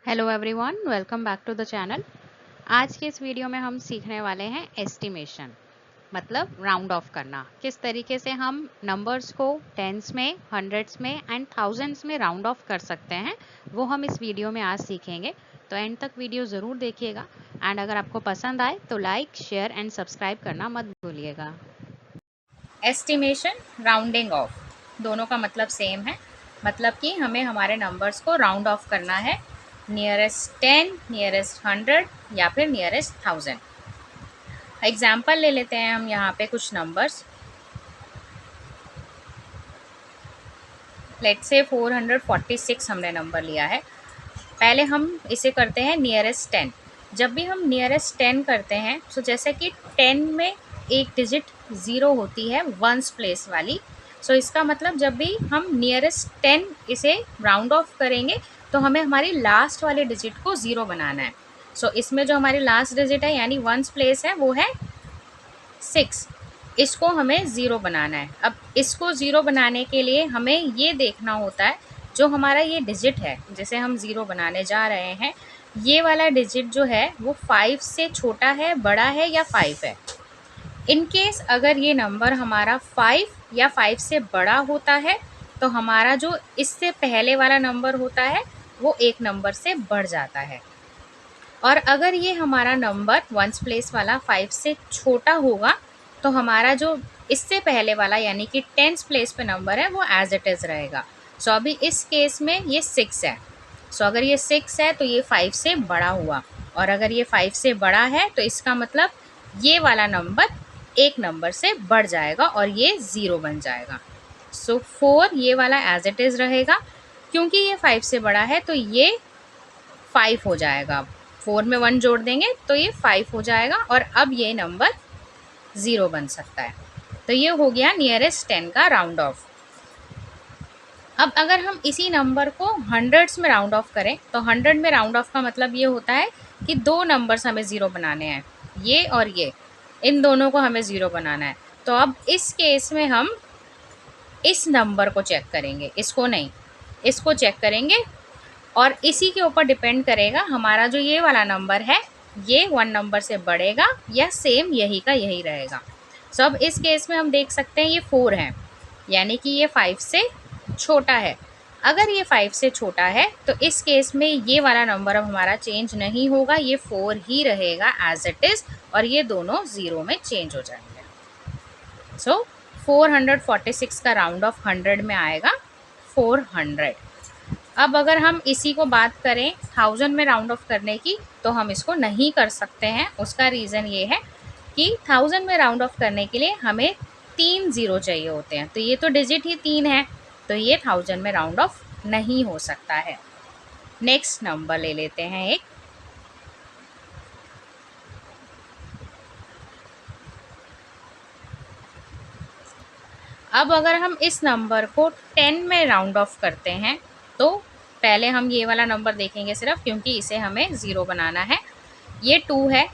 Hello everyone, welcome back to the channel. आज के इस वीडियो में हम सीखने वाले हैं एस्टिमेशन, मतलब राउंड ऑफ करना। किस तरीके से हम नंबर्स को टेंस में, हंड्रेड्स में एंड थाउजेंड्स में राउंड ऑफ कर सकते हैं, वो हम इस वीडियो में आज सीखेंगे। तो एंड तक वीडियो ज़रूर देखिएगा एंड अगर आपको पसंद आए तो लाइक, शेयर एंड सब्सक्राइब करना मत भूलिएगा। एस्टिमेशन, राउंडिंग ऑफ, दोनों का मतलब सेम है। मतलब कि हमें हमारे नंबर्स को राउंड ऑफ करना है नियरेस्ट 10, नियरेस्ट 100 या फिर नियरेस्ट 1000। एग्जाम्पल ले लेते हैं हम यहाँ पे कुछ नंबर्स। लेट्स से 446 हमने नंबर लिया है। पहले हम इसे करते हैं नियरेस्ट 10। जब भी हम नियरेस्ट 10 करते हैं तो जैसे कि 10 में एक डिजिट 0 होती है, वंस प्लेस वाली। सो इसका मतलब जब भी हम नियरेस्ट 10 इसे राउंड ऑफ करेंगे तो हमें हमारी लास्ट वाले डिजिट को 0 बनाना है। सो इसमें जो हमारी लास्ट डिजिट है यानी वंस प्लेस है वो है 6। इसको हमें ज़ीरो बनाना है। अब इसको ज़ीरो बनाने के लिए हमें ये देखना होता है जो हमारा ये डिजिट है जिसे हम ज़ीरो बनाने जा रहे हैं, ये वाला डिजिट जो है वो 5 से छोटा है, बड़ा है या 5 है। इन केस अगर ये नंबर हमारा 5 या 5 से बड़ा होता है तो हमारा जो इससे पहले वाला नंबर होता है वो एक नंबर से बढ़ जाता है। और अगर ये हमारा नंबर वंस प्लेस वाला 5 से छोटा होगा तो हमारा जो इससे पहले वाला यानी कि टेंस प्लेस पे नंबर है वो एज इट इज़ रहेगा। सो अभी इस केस में ये 6 है। सो अगर ये 6 है तो ये 5 से बड़ा हुआ, और अगर ये 5 से बड़ा है तो इसका मतलब ये वाला नंबर एक नंबर से बढ़ जाएगा और ये 0 बन जाएगा। सो 4 ये वाला एज इट इज़ रहेगा, क्योंकि ये 5 से बड़ा है तो ये 5 हो जाएगा। 4 में 1 जोड़ देंगे तो ये 5 हो जाएगा और अब ये नंबर 0 बन सकता है। तो ये हो गया नियरेस्ट 10 का राउंड ऑफ। अब अगर हम इसी नंबर को हंड्रेड्स में राउंड ऑफ करें तो 100 में राउंड ऑफ का मतलब ये होता है कि दो नंबर्स हमें 0 बनाने हैं, ये और ये, इन दोनों को हमें 0 बनाना है। तो अब इस केस में हम इस नंबर को चेक करेंगे, इसको नहीं, इसको चेक करेंगे और इसी के ऊपर डिपेंड करेगा हमारा जो ये वाला नंबर है ये 1 नंबर से बढ़ेगा या सेम यही का यही रहेगा। सो अब इस केस में हम देख सकते हैं ये 4 है, यानी कि ये 5 से छोटा है। अगर ये 5 से छोटा है तो इस केस में ये वाला नंबर अब हमारा चेंज नहीं होगा, ये 4 ही रहेगा एज इट इज़ और ये दोनों 0 में चेंज हो जाएंगे। सो 446 का राउंड ऑफ 100 में आएगा 400। अब अगर हम इसी को बात करें 1000 में राउंड ऑफ करने की तो हम इसको नहीं कर सकते हैं। उसका रीज़न ये है कि 1000 में राउंड ऑफ करने के लिए हमें 3 ज़ीरो चाहिए होते हैं, तो ये तो डिजिट ही 3 है, तो ये 1000 में राउंड ऑफ नहीं हो सकता है। नेक्स्ट नंबर ले लेते हैं एक। अब अगर हम इस नंबर को 10 में राउंड ऑफ करते हैं तो पहले हम ये वाला नंबर देखेंगे सिर्फ, क्योंकि इसे हमें 0 बनाना है। ये 2 है,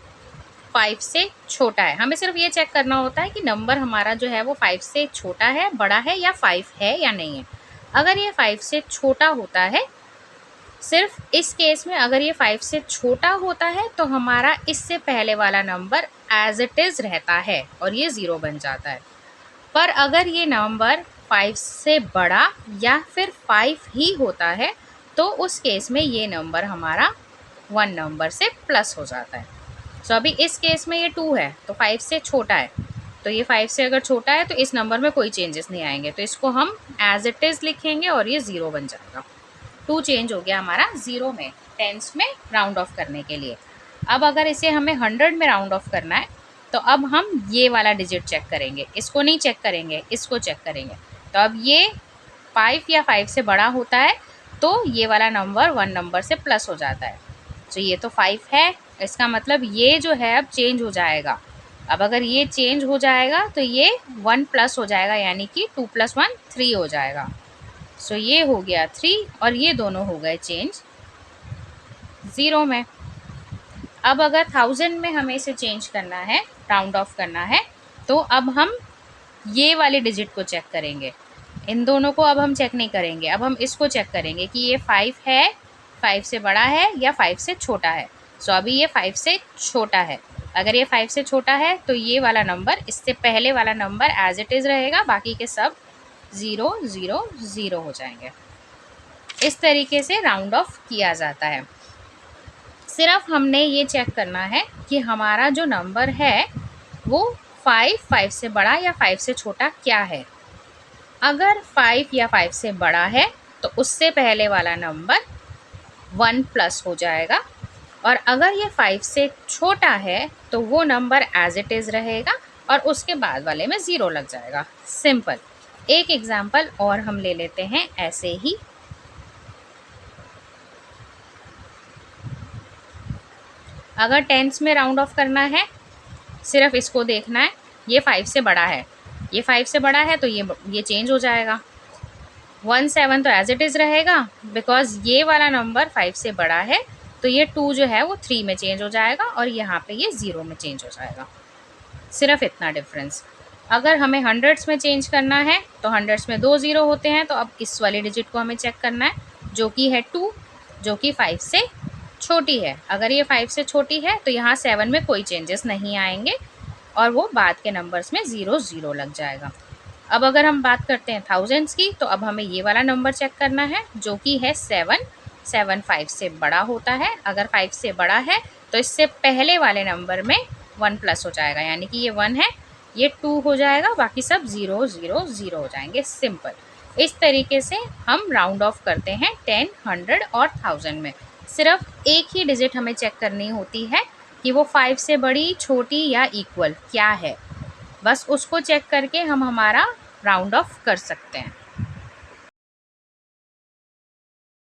5 से छोटा है। हमें सिर्फ ये चेक करना होता है कि नंबर हमारा जो है वो 5 से छोटा है, बड़ा है या 5 है या नहीं है। अगर ये 5 से छोटा होता है, सिर्फ इस केस में अगर ये 5 से छोटा होता है तो हमारा इससे पहले वाला नंबर एज इट इज़ रहता है और ये 0 बन जाता है। पर अगर ये नंबर 5 से बड़ा या फिर 5 ही होता है तो उस केस में ये नंबर हमारा 1 नंबर से प्लस हो जाता है। सो अभी इस केस में ये 2 है तो 5 से छोटा है, तो ये 5 से अगर छोटा है तो इस नंबर में कोई चेंजेस नहीं आएंगे, तो इसको हम एज इट इज़ लिखेंगे और ये 0 बन जाएगा। 2 चेंज हो गया हमारा 0 में, टेंस में राउंड ऑफ करने के लिए। अब अगर इसे हमें 100 में राउंड ऑफ करना है तो अब हम ये वाला डिजिट चेक करेंगे, इसको नहीं चेक करेंगे, इसको चेक करेंगे। तो अब ये 5 या 5 से बड़ा होता है तो ये वाला नंबर 1 नंबर से प्लस हो जाता है। तो ये तो 5 है, इसका मतलब ये जो है अब चेंज हो जाएगा। अब अगर ये चेंज हो जाएगा तो ये 1 प्लस हो जाएगा, यानी कि 2 + 1 3 हो जाएगा। सो ये हो गया 3 और ये दोनों हो गए चेंज 0 में। अब अगर 1000 में हमें इसे चेंज करना है, राउंड ऑफ करना है, तो अब हम ये वाले डिजिट को चेक करेंगे। इन दोनों को अब हम चेक नहीं करेंगे, अब हम इसको चेक करेंगे कि ये 5 है 5 से बड़ा है या 5 से छोटा है। सो अभी ये 5 से छोटा है। अगर ये 5 से छोटा है तो ये वाला नंबर, इससे पहले वाला नंबर एज इट इज़ रहेगा, बाकी के सब 0 0 0 हो जाएंगे। इस तरीके से राउंड ऑफ किया जाता है। सिर्फ हमने ये चेक करना है कि हमारा जो नंबर है वो 5 से बड़ा या 5 से छोटा क्या है। अगर 5 या 5 से बड़ा है तो उससे पहले वाला नंबर 1 प्लस हो जाएगा, और अगर ये 5 से छोटा है तो वो नंबर एज इट इज़ रहेगा और उसके बाद वाले में 0 लग जाएगा। सिंपल। एक एग्जाम्पल और हम ले लेते हैं ऐसे ही। अगर टेंस में राउंड ऑफ करना है, सिर्फ इसको देखना है। ये 5 से बड़ा है, ये 5 से बड़ा है तो ये चेंज हो जाएगा। 1 7 तो एज इट इज़ रहेगा, बिकॉज ये वाला नंबर 5 से बड़ा है तो ये 2 जो है वो 3 में चेंज हो जाएगा और यहाँ पे ये 0 में चेंज हो जाएगा। सिर्फ इतना डिफरेंस। अगर हमें हंड्रेड्स में चेंज करना है तो हंड्रेड्स में 2 0 होते हैं, तो अब इस वाली डिजिट को हमें चेक करना है जो कि है 2, जो कि 5 से छोटी है। अगर ये 5 से छोटी है तो यहाँ 7 में कोई चेंजेस नहीं आएंगे और वो बाद के नंबर्स में 0 0 लग जाएगा। अब अगर हम बात करते हैं थाउजेंड्स की, तो अब हमें ये वाला नंबर चेक करना है जो कि है 7। 7 5 से बड़ा होता है। अगर 5 से बड़ा है तो इससे पहले वाले नंबर में 1 प्लस हो जाएगा, यानी कि ये 1 है, ये 2 हो जाएगा, बाकी सब 0 0 0 हो जाएंगे। सिंपल। इस तरीके से हम राउंड ऑफ करते हैं 10, 100 और 1000 में। सिर्फ एक ही डिजिट हमें चेक करनी होती है कि वो 5 से बड़ी, छोटी या इक्वल क्या है। बस उसको चेक करके हम हमारा राउंड ऑफ कर सकते हैं।